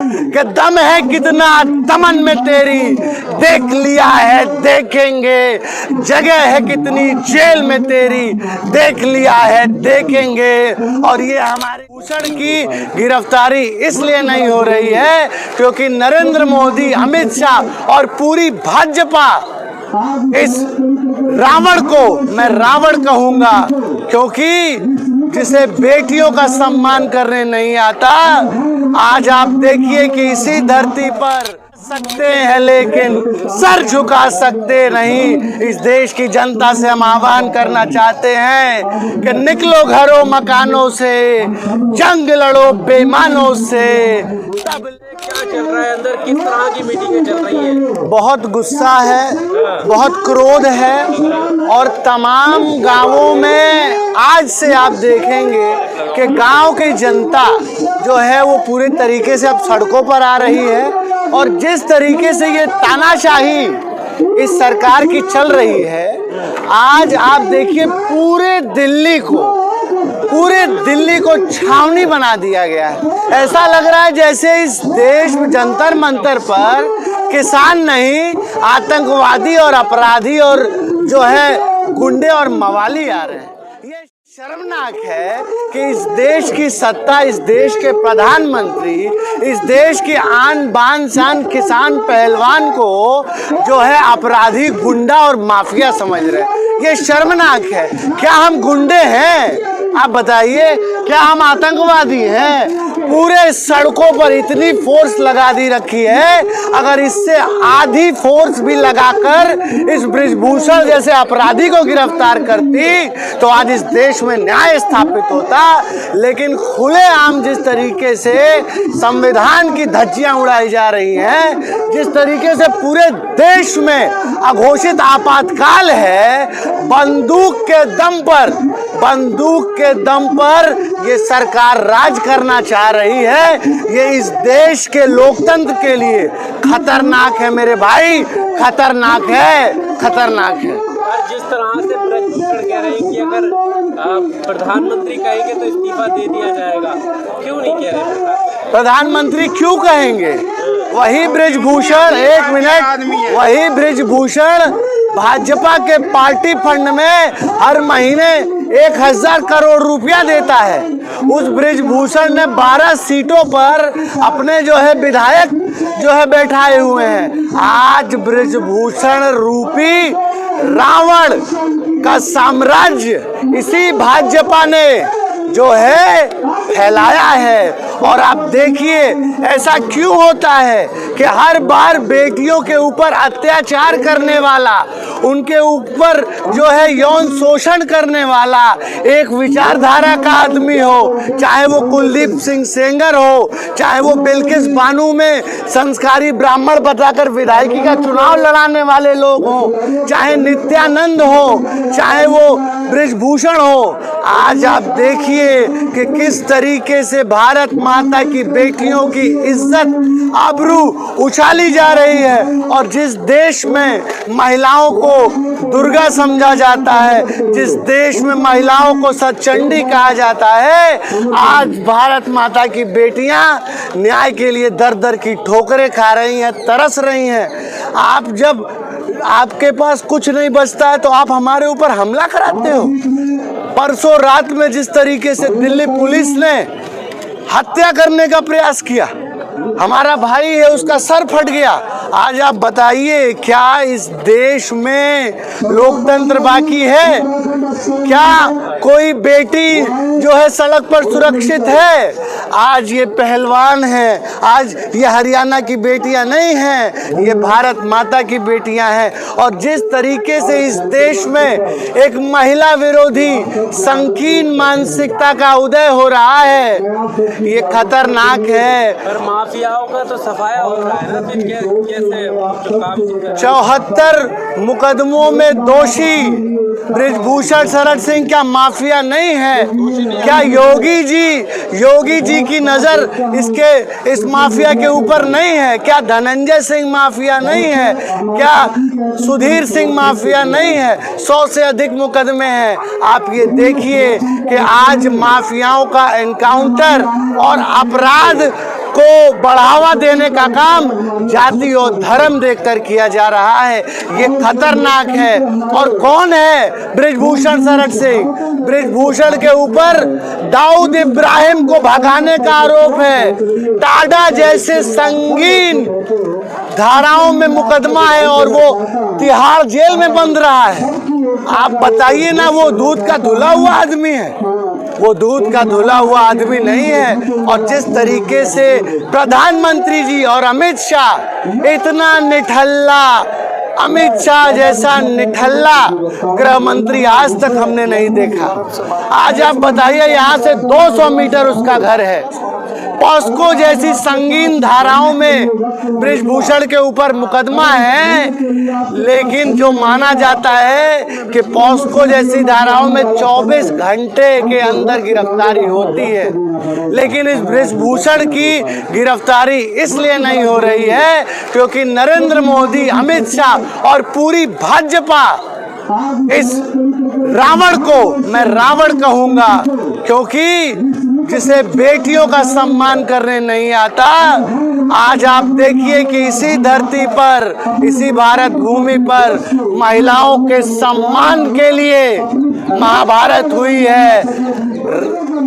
कि दम है कितना दमन में तेरी, देख लिया है देखेंगे। जगह है कितनी जेल में तेरी, देख लिया है देखेंगे। और ये हमारे भूषण की गिरफ्तारी इसलिए नहीं हो रही है क्योंकि नरेंद्र मोदी, अमित शाह और पूरी भाजपा इस रावण को मैं रावण कहूंगा, क्योंकि जिसे बेटियों का सम्मान करने नहीं आता, आज आप देखिए कि इसी धरती पर सकते हैं लेकिन सर झुका सकते नहीं। इस देश की जनता से हम आह्वान करना चाहते हैं कि निकलो घरों मकानों से, जंग लड़ो बेईमानों से। तब क्या चल रहा है अंदर, किस तरह की मीटिंगें चल रही है? बहुत गुस्सा है, बहुत क्रोध है और तमाम गांवों में आज से आप देखेंगे कि गांव की जनता जो है वो पूरे तरीके से अब सड़कों पर आ रही है। और जिस तरीके से ये तानाशाही इस सरकार की चल रही है, आज आप देखिए पूरे दिल्ली को छावनी बना दिया गया है। ऐसा लग रहा है जैसे इस देश में जंतर मंतर पर किसान नहीं, आतंकवादी और अपराधी और जो है गुंडे और मवाली आ रहे हैं। ये शर्मनाक है कि इस देश की सत्ता, इस देश के प्रधानमंत्री, इस देश की आन बान शान किसान पहलवान को जो है अपराधी, गुंडा और माफिया समझ रहे हैं। ये शर्मनाक है। क्या हम गुंडे हैं? आप बताइए, क्या हम आतंकवादी हैं? पूरे सड़कों पर इतनी फोर्स लगा दी रखी है, अगर इससे आधी फोर्स भी लगाकर इस बृजभूषण जैसे अपराधी को गिरफ्तार करती तो आज इस देश में न्याय स्थापित होता। लेकिन खुलेआम जिस तरीके से संविधान की धज्जियां उड़ाई जा रही हैं, जिस तरीके से पूरे देश में अघोषित आपातकाल है, बंदूक के दम पर ये सरकार राज करना चाह रही है। ये इस देश के लोकतंत्र के लिए खतरनाक है मेरे भाई, खतरनाक है। जिस तरह से ब्रजभूषण कह रहे हैं कि अगर प्रधानमंत्री कहेंगे तो इस्तीफा दे दिया जाएगा, क्यों नहीं कह रहे प्रधानमंत्री? क्यों कहेंगे? वही बृजभूषण, एक मिनट, वही बृजभूषण भाजपा के पार्टी फंड में हर महीने 1000 करोड़ रुपया देता है। उस बृजभूषण ने 12 सीटों पर अपने जो है विधायक जो है बैठाए हुए हैं। आज बृजभूषण रूपी रावण का साम्राज्य इसी भाजपा ने जो है फैलाया है। और आप देखिए ऐसा क्यों होता है कि हर बार बेटियों के ऊपर अत्याचार करने वाला, उनके ऊपर जो है यौन शोषण करने वाला एक विचारधारा का आदमी हो, चाहे वो कुलदीप सिंह सेंगर हो, चाहे वो बिल्किस बानो में संस्कारी ब्राह्मण बताकर विधायकी का चुनाव लड़ाने वाले लोग हों, चाहे नित्यानंद हो, चाहे वो बृजभूषण हो। आज आप देखिए कि किस तरीके से भारत माता की बेटियों की इज्जत, आबरू उछाली जा रही है। और जिस देश में महिलाओं को दुर्गा समझा जाता है, जिस देश में महिलाओं को सचंडी कहा जाता है, आज भारत माता की बेटियां न्याय के लिए दर दर की ठोकरें खा रही हैं, तरस रही हैं। आप जब आपके पास कुछ नहीं बचता है तो आप हमारे ऊपर हमला कराते हो। परसों रात में जिस तरीके से दिल्ली पुलिस ने हत्या करने का प्रयास किया, हमारा भाई है, उसका सर फट गया। आज आप बताइए, क्या इस देश में लोकतंत्र बाकी है? क्या कोई बेटी जो है सड़क पर सुरक्षित है? आज ये पहलवान हैं, आज ये हरियाणा की बेटियां नहीं हैं, ये भारत माता की बेटियां हैं। और जिस तरीके से इस देश में एक महिला विरोधी संकीर्ण मानसिकता का उदय हो रहा है, ये खतरनाक है। पर माफियाओं का तो सफाया हो रहा है ना, फिर कैसे 74 मुकदमों में दोषी बृजभूषण शरण सिंह क्या माफिया नहीं है? क्या योगी जी की नजर इस माफिया के ऊपर नहीं है? क्या धनंजय सिंह माफिया नहीं है? क्या सुधीर सिंह माफिया नहीं है? 100 से अधिक मुकदमे हैं। आप ये देखिए कि आज माफियाओं का एनकाउंटर और अपराध को बढ़ावा देने का काम जाति और धर्म देखकर किया जा रहा है। ये खतरनाक है। और कौन है बृजभूषण शरण सिंह? बृजभूषण के ऊपर दाऊद इब्राहिम को भगाने का आरोप है। टाडा जैसे संगीन धाराओं में मुकदमा है और वो तिहाड़ जेल में बंद रहा है। आप बताइए ना, वो दूध का धुला हुआ आदमी है? वो दूध का धुला हुआ आदमी नहीं है। और जिस तरीके से प्रधानमंत्री जी और अमित शाह, इतना निठल्ला, अमित शाह जैसा निठल्ला गृह मंत्री आज तक हमने नहीं देखा। आज आप बताइए, यहाँ से 200 मीटर उसका घर है। पॉस्को जैसी संगीन धाराओं में बृजभूषण के ऊपर मुकदमा है, लेकिन जो माना जाता है कि पॉस्को जैसी धाराओं में 24 घंटे के अंदर गिरफ्तारी होती है, लेकिन इस बृजभूषण की गिरफ्तारी इसलिए नहीं हो रही है क्योंकि नरेंद्र मोदी, अमित शाह और पूरी भाजपा इस रावण को, मैं रावण कहूंगा, क्योंकि जिसे बेटियों का सम्मान करने नहीं आता, आज आप देखिए कि इसी धरती पर, इसी भारत भूमि पर महिलाओं के सम्मान के लिए महाभारत हुई है,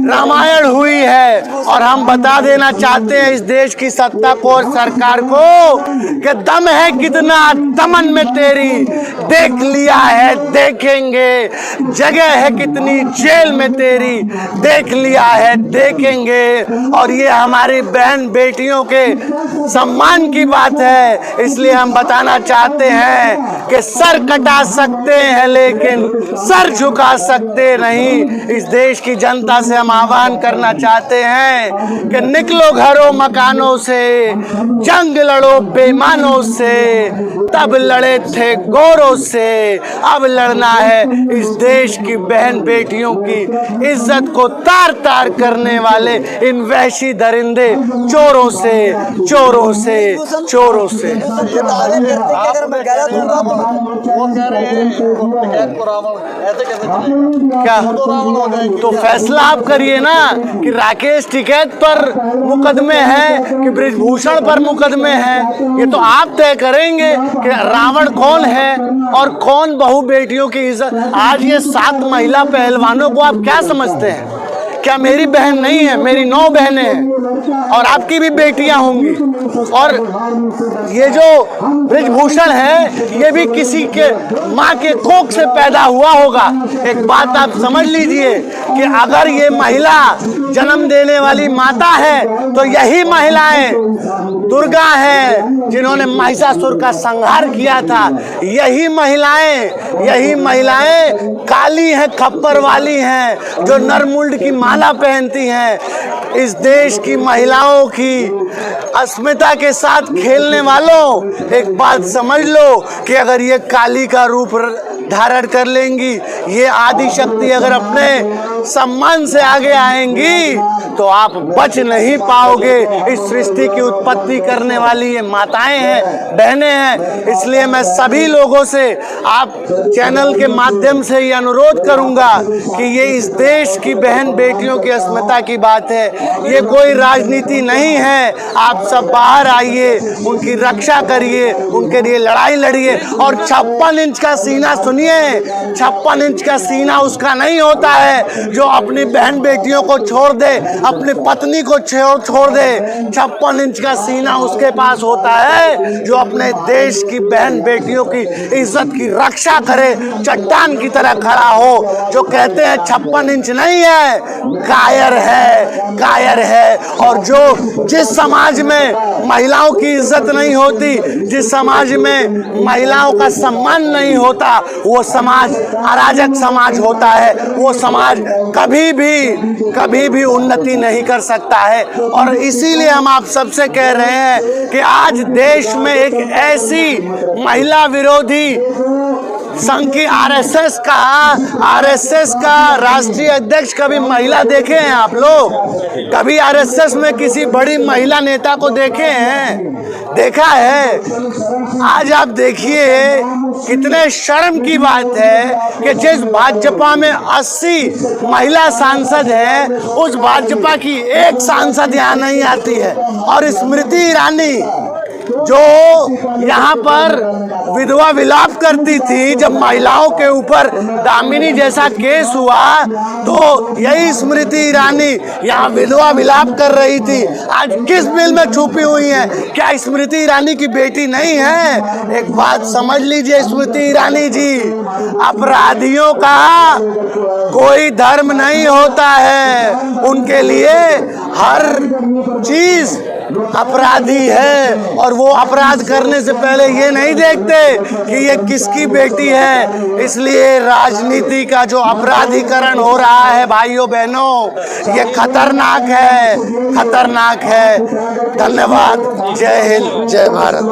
रामायण हुई है। और हम बता देना चाहते हैं इस देश की सत्ता को और सरकार को कि दम है कितना दमन में तेरी, देख लिया है देखेंगे, जगह है कितनी जेल में तेरी, देख लिया है देखेंगे। और ये हमारी बहन बेटियों के सम्मान की बात है, इसलिए हम बताना चाहते हैं कि सर कटा सकते हैं लेकिन सर झुका सकते नहीं। इस देश की जनता से हम आह्वान करना चाहते हैं कि निकलो घरों मकानों से, जंग लड़ो बेईमानों से, तब लड़े थे गोरों से, अब लड़ना है इस देश की बहन बेटियों की इज्जत को तार तार करने वाले इन वहशी दरिंदे चोरों से, चोरों से, चोरों से। क्या तो फैसला आप करिए ना कि राकेश टिकैत पर मुकदमे हैं कि बृजभूषण पर मुकदमे हैं। ये तो आप तय करेंगे कि रावण कौन है और कौन बहू बेटियों की इज्जत। आज ये 7 महिला पहलवानों को आप क्या समझते हैं? क्या मेरी बहन नहीं है? मेरी 9 बहनें हैं और आपकी भी बेटियां होंगी। और ये जो बृजभूषण है ये भी किसी के माँ के कोख से पैदा हुआ होगा। एक बात आप समझ लीजिए कि अगर ये महिला जन्म देने वाली माता है तो यही महिलाएं दुर्गा हैं जिन्होंने महिषासुर का संहार किया था। यही महिलाएं काली हैं, खप्पर वाली हैं जो नरमुंड की माला पहनती हैं। इस देश की महिलाओं की अस्मिता के साथ खेलने वालों, एक बात समझ लो कि अगर ये काली का रूप धारण कर लेंगी, ये आदि शक्ति अगर अपने सम्मान से आगे आएंगी तो आप बच नहीं पाओगे। इस सृष्टि की उत्पत्ति करने वाली ये माताएं हैं, बहनें हैं। इसलिए मैं सभी लोगों से, आप चैनल के माध्यम से ये अनुरोध करूंगा कि ये इस देश की बहन बेटियों की अस्मिता की बात है, ये कोई राजनीति नहीं है। आप सब बाहर आइए, उनकी रक्षा करिए, उनके लिए लड़ाई लड़िए। और 56 इंच का सीना, सुनिए, 56 इंच का सीना उसका नहीं होता है जो अपनी बहन बेटियों को छोड़ दे, अपनी पत्नी को छोड़ दे। 56 इंच का सीना उसके पास होता है जो अपने देश की बहन बेटियों की इज्जत की रक्षा करे, चट्टान की तरह खड़ा हो। जो कहते हैं 56 इंच नहीं है, कायर है, कायर है। और जो जिस समाज में महिलाओं की इज्जत नहीं होती, जिस समाज में महिलाओं का सम्मान नहीं होता, वो समाज अराजक समाज होता है। वो समाज कभी भी उन्नति नहीं कर सकता है। और इसीलिए हम आप सबसे कह रहे हैं कि आज देश में एक ऐसी महिला विरोधी संघ की आरएसएस का राष्ट्रीय अध्यक्ष कभी महिला देखे हैं आप लोग? कभी आरएसएस में किसी बड़ी महिला नेता को देखे हैं? देखा है? आज आप देखिए कितने शर्म की बात है कि जिस भाजपा में 80 महिला सांसद हैं, उस भाजपा की एक सांसद यहाँ नहीं आती है। और स्मृति ईरानी जो यहाँ पर विधवा विलाप करती थी, जब महिलाओं के ऊपर दामिनी जैसा केस हुआ तो यही स्मृति ईरानी यहाँ विधवा विलाप कर रही थी। आज किस बिल में छुपी हुई है? क्या स्मृति ईरानी की बेटी नहीं है? एक बात समझ लीजिए स्मृति ईरानी जी, अपराधियों का कोई धर्म नहीं होता है, उनके लिए हर चीज अपराधी है। और वो अपराध करने से पहले ये नहीं देखते कि ये किसकी बेटी है। इसलिए राजनीति का जो अपराधीकरण हो रहा है भाइयों बहनों, ये खतरनाक है, खतरनाक है। धन्यवाद। जय हिंद, जय भारत।